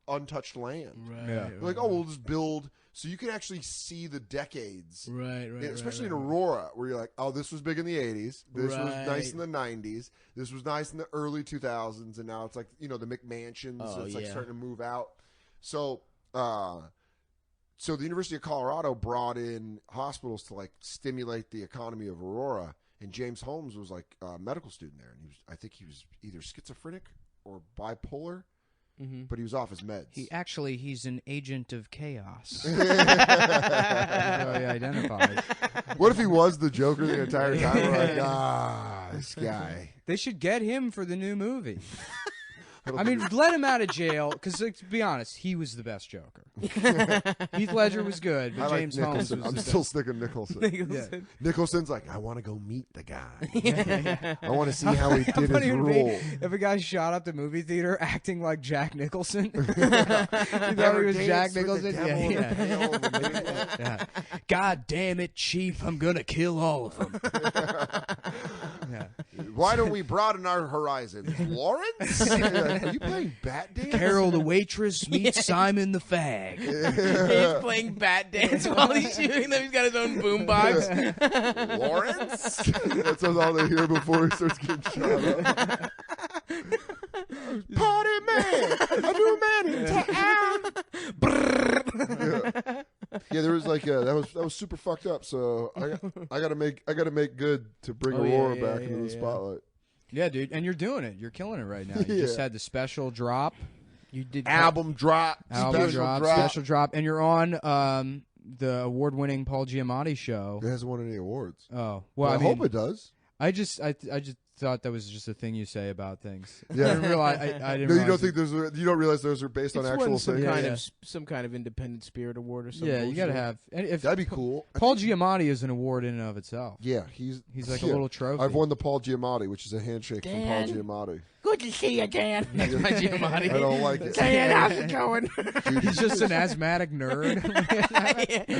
untouched land. Right. Yeah. Right, They're like, oh, we'll just build, so you can actually see the decades. Right. Especially in Aurora, where you're like, oh, this was big in the 80s. This was Right. nice in the 90s. This was nice in the early 2000s. And now it's like, the McMansions. Oh, It's like yeah. starting to move out. So the University of Colorado brought in hospitals to like stimulate the economy of Aurora. And James Holmes was like a medical student there. And I think he was either schizophrenic or bipolar, but he was off his meds. He's an agent of chaos. That's how he identifies. What if he was the Joker the entire time? We're like, this guy. They should get him for the new movie. I mean, let him out of jail, because to be honest, he was the best Joker. Heath Ledger was good, I but like James Holmes Nicholson. was I'm the still sticking Nicholson. Yeah. Nicholson's like, I want to go meet the guy. I want to see how he How did funny his would it be role. if a guy shot up the movie theater acting like Jack Nicholson? You thought he was Jack Nicholson? Yeah. God damn it, Chief! I'm gonna kill all of them. Yeah. Why don't we broaden our horizons? Lawrence? Are you playing Bat Dance? Carol the waitress meets Simon the fag. He's playing bat dance while he's shooting them. He's got his own boombox. Lawrence? That's all they hear before he starts getting shot up. Party man! A new man in town! Yeah, there was like that was super fucked up. So I gotta make good to bring Aurora back into the spotlight. Yeah, dude, and you're doing it. You're killing it right now. You just had the special drop. You did Album drop, Special drop, and you're on the award-winning Paul Giamatti show. It hasn't won any awards. Oh, Well, I mean, hope it does. I just thought that was just a thing you say about things. Yeah. I didn't realize. I didn't. No, you realize don't think you don't realize those are based on It's actual won some things? kind Yeah. of some kind of independent spirit award or something. Yeah, you got to have. And if That'd be cool. Paul Giamatti is an award in and of itself. Yeah, he's like a little trophy. I've won the Paul Giamatti, which is a handshake from Paul Dan? Giamatti. Good to see you, Dan. That's my Giamatti. I don't like it. Dan, how's it going? He's just an asthmatic nerd.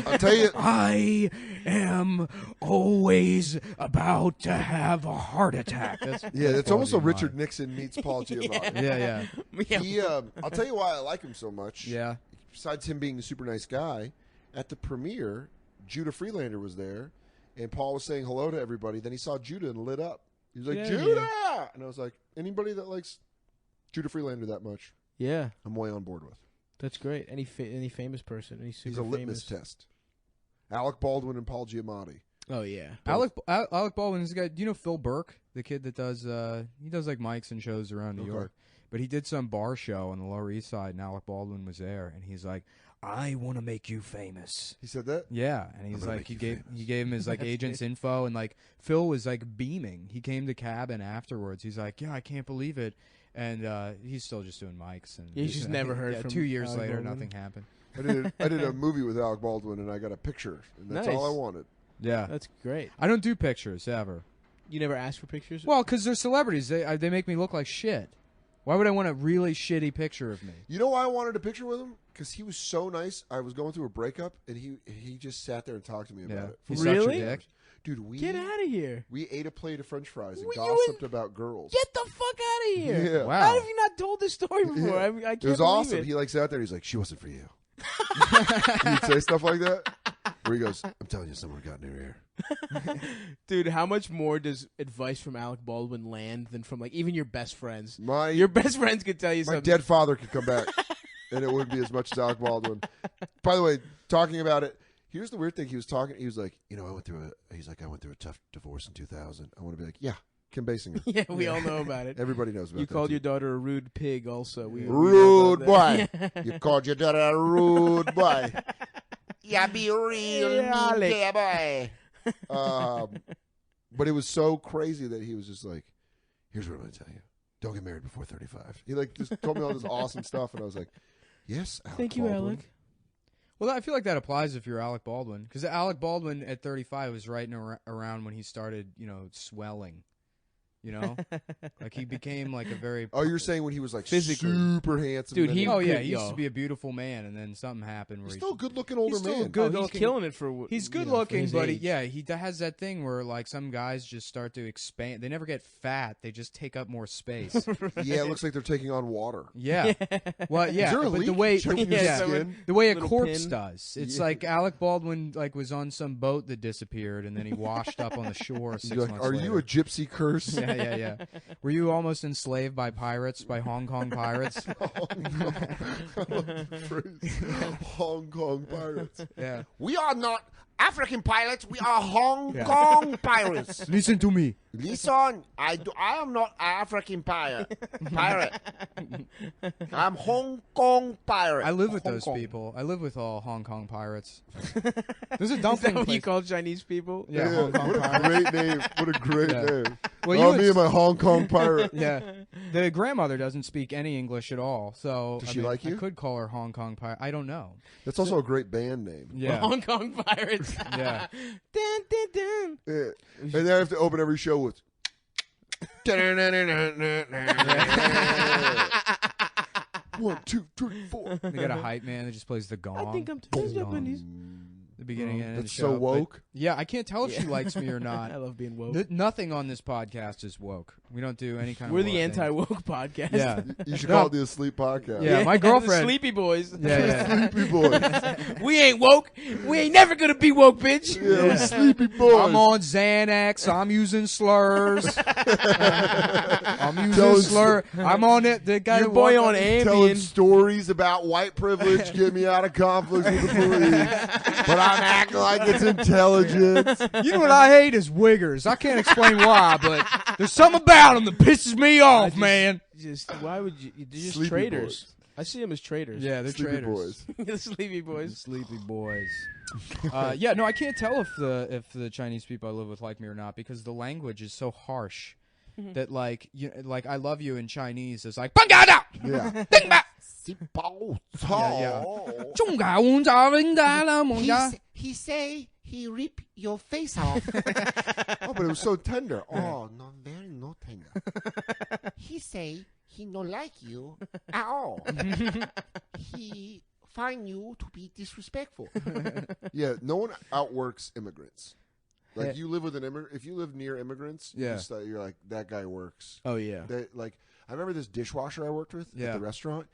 I'll tell you. I am always about to have a heart attack. It's Paul almost a Giamatti. Richard Nixon meets Paul Giamatti. Yeah. He, I'll tell you why I like him so much. Yeah. Besides him being a super nice guy, at the premiere, Judah Freelander was there, and Paul was saying hello to everybody. Then he saw Judah and lit up. He was like, Yeah, Judah! And I was like, anybody that likes Judah Freelander that much, Yeah, I'm way on board with. that's great. Any famous person? Any super He's a litmus famous? test. Alec Baldwin and Paul Giamatti. Oh yeah. Alec Baldwin is a guy. Do you know Phil Burke, the kid that does he does like mics and shows around New Okay. York? But he did some bar show on the Lower East Side, and Alec Baldwin was there, and he's like, "I want to make you famous." He said that? Yeah, and he's gonna like, make he you gave famous. he gave him his like agent's info, and like Phil was like beaming. He came to cabin afterwards. He's like, "Yeah, I can't believe it," and he's still just doing mics. And You just never heard from 2 years Alec later, Baldwin? nothing happened. I did a movie with Alec Baldwin, and I got a picture, and that's Nice. all I wanted. Yeah, That's great. I don't do pictures ever. You never asked for pictures? Well, because they're celebrities. They make me look like shit. Why would I want a really shitty picture of me? You know why I wanted a picture with him? Because he was so nice. I was going through a breakup, and he just sat there and talked to me about it. He For sucked your Really? dick? Dude, we Get out of here. we ate a plate of French fries and Were you gossiped about girls. Get the fuck out of here. Yeah. Wow. How have you not told this story before? Yeah. I can't It was believe awesome. it. He like sat there. He's like, "She wasn't for you." He'd say stuff like that. Where he goes, I'm telling you, someone got in your ear. Dude, how much more does advice from Alec Baldwin land than from like even your best friends? My Your best friends could tell you my something. dead father could come back, and it wouldn't be as much as Alec Baldwin. By the way, talking about it, here's the weird thing. He was like, I went through a tough divorce in 2000. I want to be like, yeah, Kim Basinger. Yeah, we all know about it. Everybody knows about You that. called too. your daughter a rude pig also. We know Rude about boy. that. You called your daughter a rude boy. Yeah, be real Yeah, mean Alec. boy. But it was so crazy that he was just like, here's what I'm going to tell you. Don't get married before 35. He like just told me all this awesome stuff, and I was like, yes, Alec Thank you, Baldwin. Alec. Well, I feel like that applies if you're Alec Baldwin, because Alec Baldwin at 35 was right around when he started, swelling. Like he became like a very. Oh, you're saying when he was like Physically. super handsome. Dude, and then he- Oh yeah, could- he used yo. to be a beautiful man, and then something happened where he's still a good-looking older He's still man. a good He's looking- killing it for. He's good for looking, his but age. he has that thing where like some guys just start to expand. They never get fat; they just take up more space. Yeah, it looks like they're taking on water. Yeah, well, yeah, Is there a but leak? the way, Checking your yeah, skin? the way a Little corpse pin. does. It's Yeah. like Alec Baldwin like was on some boat that disappeared, and then he washed up on the shore 6 You're like, months are later. you a gypsy curse? Yeah. Were you almost enslaved by pirates, by Hong Kong pirates? Hong Kong pirates. Yeah. We are not African pirates. We are Hong Yeah. Kong pirates. Listen to me. Listen, I am not African pirate. I'm Hong Kong pirate. I live with Hong those Kong. people. I live with all Hong Kong pirates. There's a Is that dumpling what you place. call Chinese people? Yeah, Hong Kong what a pirates. great name. What a great Yeah. name. Well, Oh, you me and my Hong Kong pirate. Yeah, the grandmother doesn't speak any English at all, so Does I she mean, like you? I could call her Hong Kong pirate. I don't know. That's also a great band name. Yeah, Hong Kong pirates. yeah. Dun, dun, dun. Yeah. And then I have to open every show with. 1, 2, 3, 4. They got a hype man that just plays the gong. I think I'm Plays too the gong. Japanese. The beginning and end of the That's show, so but- woke. Yeah, I can't tell if she Yeah. likes me or I not. love being woke. Nothing on this podcast is woke. We don't do any kind We're of. the woke anti-woke podcast. thing. Yeah, You should No. call it the Asleep Podcast. Yeah, my the girlfriend- Sleepy Boys. yeah. Sleepy Boys. We ain't woke. We ain't never gonna be woke, bitch. Yeah, we Yeah. Sleepy Boys. I'm on Xanax. I'm using slurs. I'm using Telling slur. I'm on it. The guy Your that boy walked on up- Telling Ambien. stories about white privilege, get me out of conflict with the police. But I'm acting like it's intelligence. You know what I hate is wiggers. I can't explain why, but there's something about them that pisses me off, man. Just why would you? They're just Sleepy traitors. I see them as traitors. Yeah, they're Sleepy traitors. Boys. the Sleepy Boys. Sleepy boys. Yeah, no, I can't tell if the Chinese people I live with like me or not because the language is so harsh that like I love you in Chinese is like Bangada. Yeah. Dingba. Yeah. He say he rip your face off. Oh, but it was so tender. Oh, no, very no tender. He say he no like you at all. He find you to be disrespectful. Yeah, no one outworks immigrants. Like Yeah. you live with an immigrant. If you live near immigrants, Yeah. you're like that guy works. Oh yeah. Like I remember this dishwasher I worked with Yeah. at the restaurant.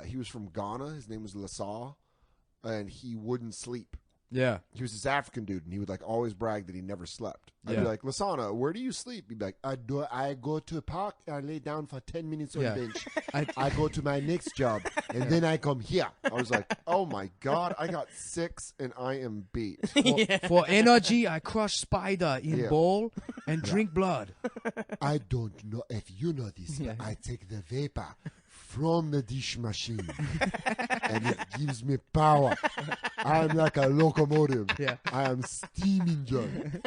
He was from Ghana. His name was Lasaw, and he wouldn't sleep. Yeah. He was this African dude, and he would like always brag that he never slept. I'd Yeah. be like, Lasana, where do you sleep? He'd be like, I go to a park, I lay down for 10 minutes on Yeah. the bench. I- I go to my next job, and then I come here. I was like, oh my God, I got 6 and I am beat. For energy, I crush spider in Yeah. bowl and drink blood. I don't know if you know this, but I take the vapor from the dish machine, and it gives me power. I'm like a locomotive. Yeah. I am steam engine.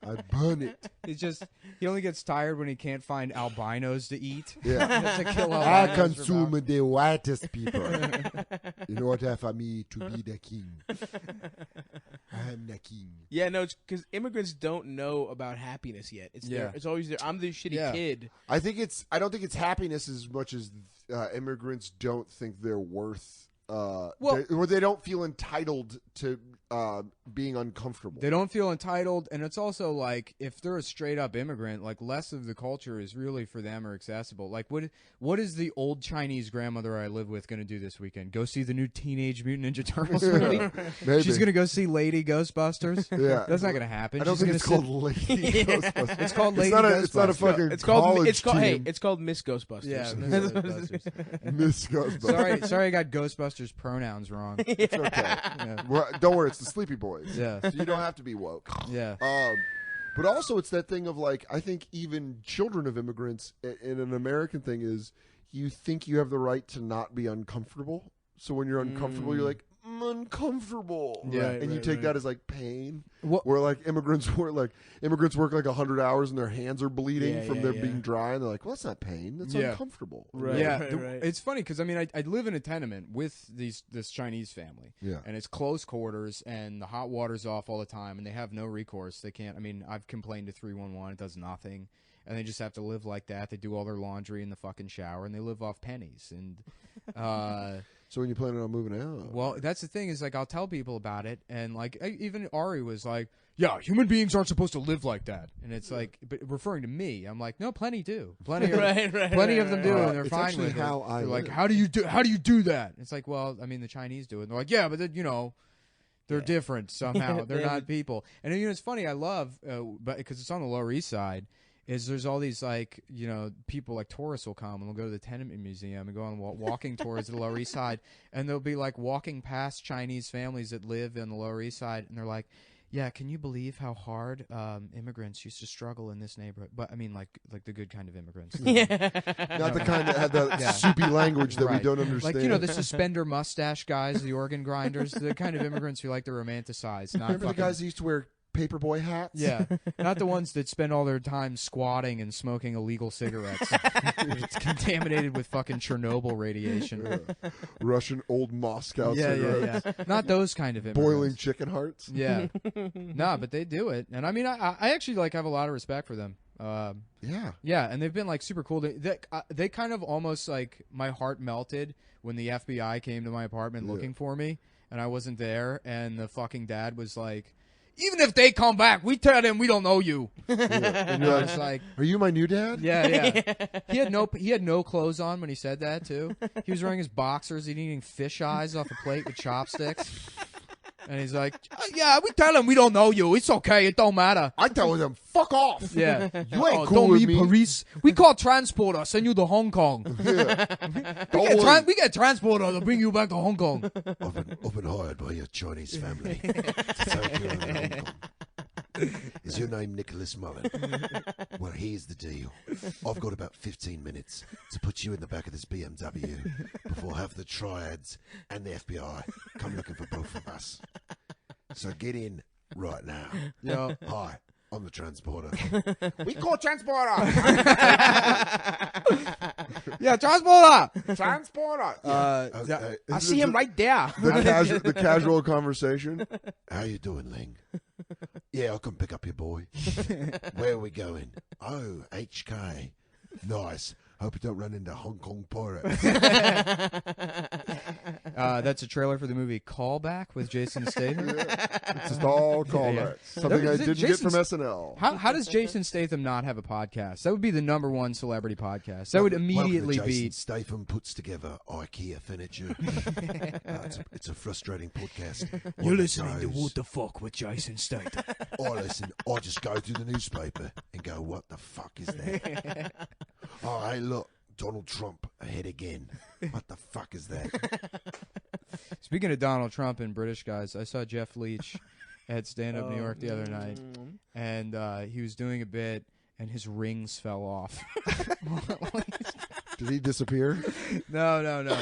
I burn it. He's just he only gets tired when he can't find albinos to eat. Yeah. He has to kill I albinos for consume power. the whitest people in order for me to be the king. I am the king. Yeah, no, it's because immigrants don't know about happiness yet. It's Yeah. it's always there. I'm the shitty Yeah. kid. I don't think it's happiness as much as immigrants don't think they're worth where they don't feel entitled to being uncomfortable. They don't feel entitled, and it's also like if they're a straight up immigrant, like less of the culture is really for them or accessible. Like what is the old Chinese grandmother I live with going to do this weekend? Go see the new Teenage Mutant Ninja Turtles movie? Maybe. She's going to go see Lady Ghostbusters? Yeah. That's not going to happen. I don't She's think it's gonna called Lady Ghostbusters. It's called Lady Ghostbusters. It's not a fucking college team. Hey, it's called Miss Ghostbusters. Yeah, Miss Ghostbusters. Miss Ghostbusters. Sorry, I got Ghostbusters pronouns wrong. It's okay. Yeah. Well, don't worry, it's the Sleepy Boys. Yeah. So you don't have to be woke. Yeah. But also it's that thing of like, I think even children of immigrants in an American thing is you think you have the right to not be uncomfortable. So when you're uncomfortable, you're like, I'm uncomfortable. Yeah. And you take that as like pain. What- Where like immigrants work like 100 hours and their hands are bleeding from them yeah. being dry, and they're like, well, that's not pain. That's Yeah. uncomfortable. Right. Yeah, right. it's funny because I mean I live in a tenement with this Chinese family, Yeah. and it's close quarters, and the hot water's off all the time, and they have no recourse. They can't. I mean, I've complained to 311, it does nothing, and they just have to live like that. They do all their laundry in the fucking shower, and they live off pennies. And So when you planning on moving out? well, that's the thing is like I'll tell people about it, and like even Ari was like, "Yeah, human beings aren't supposed to live like that," and it's like, but referring to me, I'm like, "No, plenty do, plenty of plenty of them do, and they're It's fine actually with how it." I They're like, live. how do you do that? It's like, well, I mean, the Chinese do it. And they're like, yeah, but you know, they're different somehow. They're not people. And you know, it's funny. I love, but because it's on the Lower East Side. Is there's all these like people like tourists will come and they'll go to the Tenement Museum and go on walking tours of the Lower East Side, and they'll be like walking past Chinese families that live in the Lower East Side, and they're like, yeah, can you believe how hard immigrants used to struggle in this neighborhood? But I mean, like the good kind of immigrants. Not the kind that had that soupy language that we Right. don't understand. Like the suspender mustache guys, the organ grinders, the kind of immigrants who like to romanticize. Not Remember the fucking- guys who used to wear paperboy hats? Yeah, not the ones that spend all their time squatting and smoking illegal cigarettes. It's contaminated with fucking Chernobyl radiation. Russian old Moscow cigarettes. Yeah. Not those kind of immigrants. Boiling chicken hearts. Yeah. No, but they do it. And I mean, I actually like have a lot of respect for them. Yeah. Yeah, and they've been like super cool. They kind of almost like my heart melted when the FBI came to my apartment looking for me, and I wasn't there, and the fucking dad was like, even if they come back, we tell them we don't know you. And I was like, Are you my new dad? yeah. He had no clothes on when he said that too. He was wearing his boxers, eating fish eyes off a plate with chopsticks. And he's like, yeah, we tell them we don't know you. It's okay. It don't matter. I tell them, fuck off. Yeah. You ain't cool don't with be me. Paris. We call transporter. Send you to Hong Kong. We get transporter to bring you back to Hong Kong. I've been hired by your Chinese family to take you over to Hong Kong. Is your name Nicholas Mullen? Well, here's the deal. I've got about 15 minutes to put you in the back of this BMW before half the triads and the FBI come looking for both of us. So get in right now. Yeah. Hi, I'm the transporter. We call transporter. Yeah, transporter. Transporter. I see him right there. The casual conversation. How you doing, Ling? Yeah, I'll come pick up your boy. Where are we going? Oh, HK. Nice. Hope you don't run into Hong Kong pirates. That's a trailer for the movie Callback with Jason Statham. It's just all callbacks. Something I Is it didn't get Jason's- from SNL. How does Jason Statham not have a podcast? That would be the #1 celebrity podcast. That would immediately Welcome to Jason beat. Statham puts together IKEA furniture. It's a frustrating podcast. You're On the listening to toes. What the Fuck with Jason Statham. I listen. I just go to the newspaper and go, "What the fuck is that?" Oh, hey, look, Donald Trump ahead again. What the fuck is that? Speaking of Donald Trump and British guys, I saw Jeff Leach at Stand Up New York the other night, and he was doing a bit, and his rings fell off. Did he disappear? No.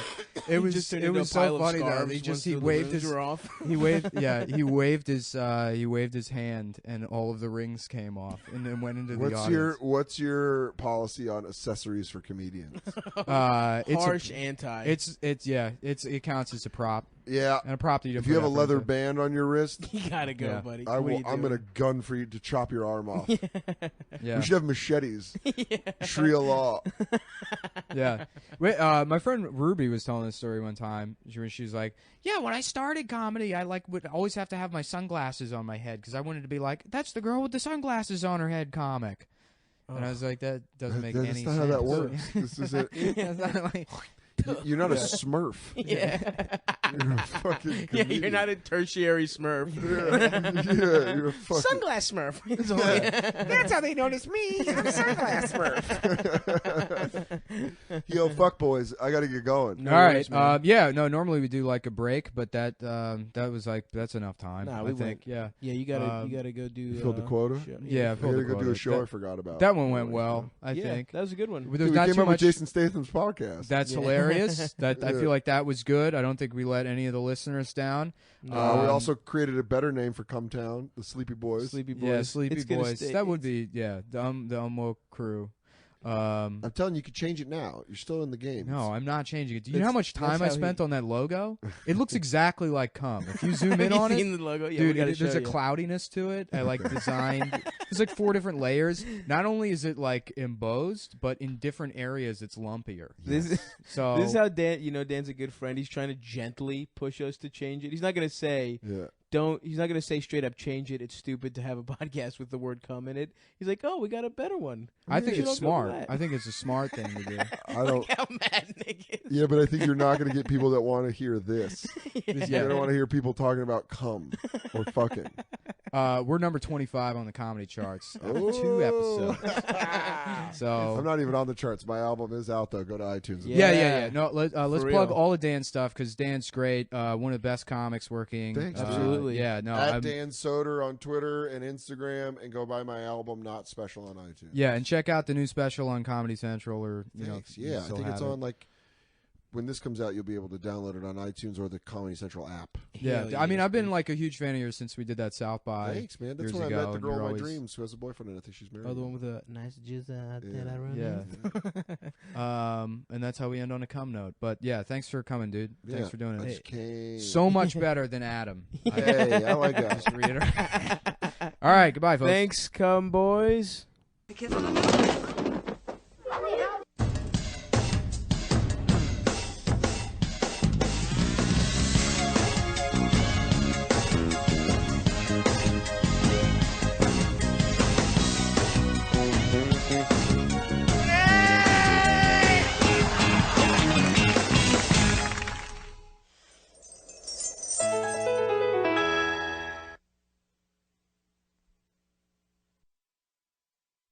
It was just turned it into was a pile so of funny though. scarves He once he the waved rings his were off. he waved his hand, and all of the rings came off, and then went into the audience. What's your policy on accessories for comedians? It's Harsh anti. it counts as a prop. Yeah. and a prop that you. If didn't you put have a effort leather into. band on your wrist, You gotta go, Yeah. buddy. I What are will. you I'm doing? gonna gun for you to chop your arm off. Yeah. We should have machetes. Sharia law. Yeah. Wait, my friend Ruby was telling this story one time. She was like, "Yeah, when I started comedy, I would always have to have my sunglasses on my head because I wanted to be like, that's the girl with the sunglasses on her head comic." And I was like, that doesn't make That's any not sense. how that works. This is it. Yeah, it's not like- You're not a Smurf. Yeah. You're a fucking Yeah, comedian. you're not a tertiary Smurf. Yeah, you're a fucking. Sunglass Smurf. It's only- That's how they notice me. I'm a sunglass Smurf. Yo, fuck boys, I gotta get going. No All right. worries, man. Yeah. No. Normally we do like a break, but that was like that's enough time. Nah, I we think. went. Yeah. Yeah, you gotta go do. You filled the quota? show. Yeah. I filled gotta the go do quota. a show I forgot about. That one went well. I Yeah, think. that was a good one. There's Dude, we not came too up much. with Jason Statham's podcast. That's Yeah. hilarious. That I Yeah. feel like that was good. I don't think we let any of the listeners down. We Um, also created a better name for Come Town, the Sleepy Boys. Sleepy Boys. Yeah, Sleepy It's gonna Boys. stay- That would be the Umwo crew. I'm telling you, you could change it now. You're still in the game. No, I'm not changing it. Do you know That's- how much time that's I how spent on that logo? It looks exactly like cum. If you zoom in Have you on it, seen the logo? Yeah, dude, we gotta there's show a you. cloudiness to it. I like designed. There's like 4 different layers. Not only is it like embossed, but in different areas it's lumpier. This, So this is how Dan. You know, Dan's a good friend. He's trying to gently push us to change it. He's not gonna say Yeah. don't. He's not gonna say straight up change it. It's stupid to have a podcast with the word "cum" in it. He's like, oh, we got a better one. I think We it's should all go with smart. that. I think it's a smart thing to do. I don't. How mad Nick is. Yeah, but I think you're not going to get people that want to hear this. Yeah. You don't want to hear people talking about cum or fucking. We're number 25 on the comedy charts. Oh. 2 episodes. I'm So not even on the charts. My album is out though. Go to iTunes. yeah. No, let's For plug real. all of Dan's stuff because Dan's great. One of the best comics working. Thanks, dude. Absolutely. Yeah. No. At I'm- Dan Soder on Twitter and Instagram, and go buy my album Not Special on iTunes. Yeah, and check out the new special on Comedy Central, or Thanks. you Yeah, I still think it's have it. on like when this comes out, you'll be able to download it on iTunes or the Comedy Central app. Yeah, Hell I mean, yes, I've been dude. like a huge fan of yours since we did that South by. Thanks, man. That's years when I ago, met the and girl of you're my always- dreams who has a boyfriend, and I think she's married. Oh, the now. one with the nice jizz that Yeah. I run. Yeah. And that's how we end on a cum note. But yeah, thanks for coming, dude. Thanks Yeah, for doing I it. just came. So much better than Adam. Hey, I like that. Just reiterate. All right, goodbye, folks. Thanks, cum boys. Be careful.